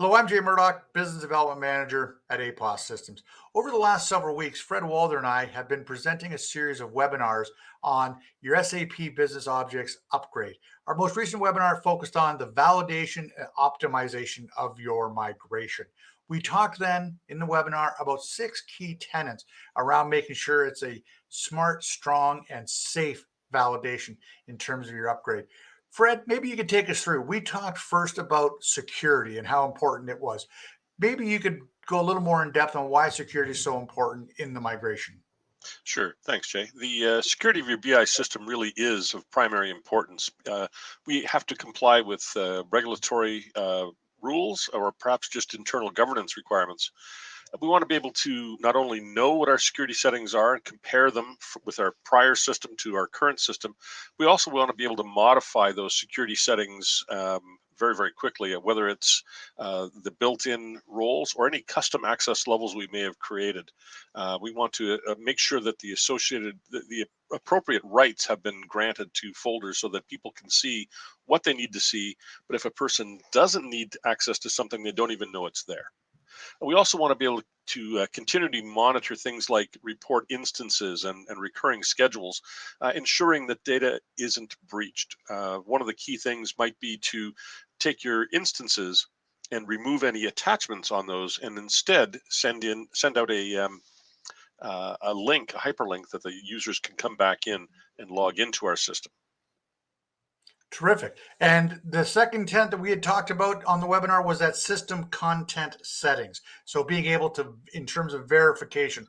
Hello, I'm Jay Murdoch, Business Development Manager at A Systems. Over the last several weeks, Fred Walder and I have been presenting a series of webinars on your SAP Business Objects upgrade. Our most recent webinar focused on the validation and optimization of your migration. We talked then in the webinar about 6 key tenets around making sure it's a smart, strong, and safe validation in terms of your upgrade. Fred, maybe you could take us through. We talked first about security and how important it was. Maybe you could go a little more in depth on why security is so important in the migration. Sure. Thanks, Jay. The security of your BI system really is of primary importance. We have to comply with regulatory rules or perhaps just internal governance requirements. We want to be able to not only know what our security settings are and compare them with our prior system to our current system, we also want to be able to modify those security settings very, very quickly, whether it's the built-in roles or any custom access levels we may have created. We want to make sure that the appropriate rights have been granted to folders so that people can see what they need to see. But if a person doesn't need access to something, they don't even know it's there. We also want to be able to continually monitor things like report instances and recurring schedules, ensuring that data isn't breached. One of the key things might be to take your instances and remove any attachments on those, and instead send out a link, a hyperlink that the users can come back in and log into our system. Terrific. And the second tent that we had talked about on the webinar was that system content settings. So being able to, in terms of verification,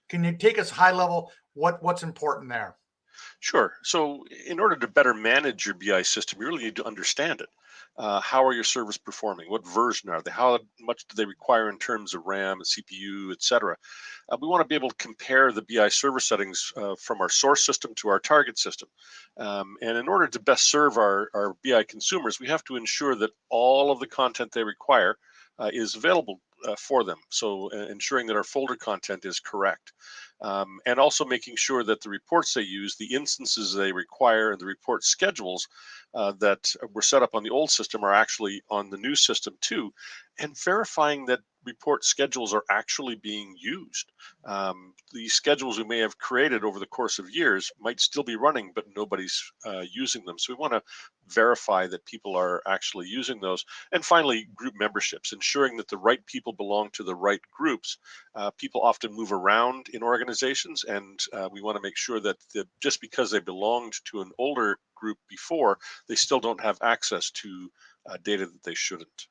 can you take us high level, what's important there? Sure. So, in order to better manage your BI system, you really need to understand it. How are your servers performing? What version are they? How much do they require in terms of RAM and CPU, et cetera? We want to be able to compare the BI server settings from our source system to our target system. And in order to best serve our BI consumers, we have to ensure that all of the content they require is available for them. So ensuring that our folder content is correct. And also making sure that the reports they use, the instances they require, and the report schedules that were set up on the old system are actually on the new system too, and verifying that report schedules are actually being used. These schedules we may have created over the course of years might still be running, but nobody's using them. So we want to verify that people are actually using those. And finally, group memberships, ensuring that the right people belong to the right groups. People often move around in organizations, and we want to make sure that just because they belonged to an older group before, they still don't have access to data that they shouldn't.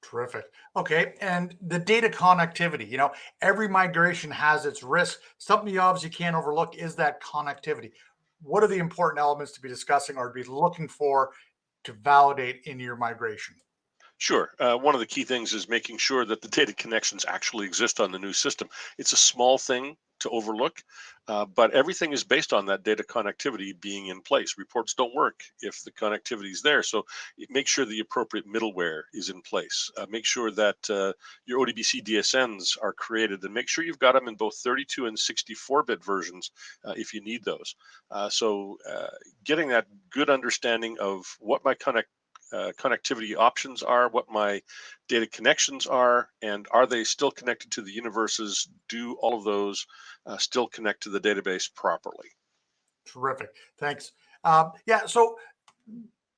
Terrific. Okay. And the data connectivity, every migration has its risk. Something you obviously can't overlook is that connectivity. What are the important elements to be discussing or to be looking for to validate in your migration? Sure. One of the key things is making sure that the data connections actually exist on the new system. It's a small thing to overlook, but everything is based on that data connectivity being in place. Reports don't work if the connectivity is there. So make sure the appropriate middleware is in place. Make sure that your ODBC DSNs are created, and make sure you've got them in both 32 and 64-bit versions if you need those. Getting that good understanding of what my connectivity options are, what my data connections are, and are they still connected to the universes? Do all of those still connect to the database properly? Terrific. Thanks. Yeah. So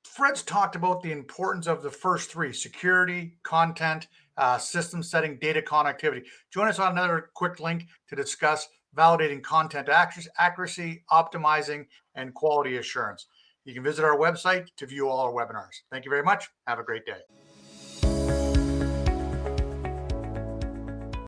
Fred's talked about the importance of the first three: security, content, system setting, data connectivity. Join us on another quick link to discuss validating content accuracy, optimizing, and quality assurance. You can visit our website to view all our webinars. Thank you very much. Have a great day.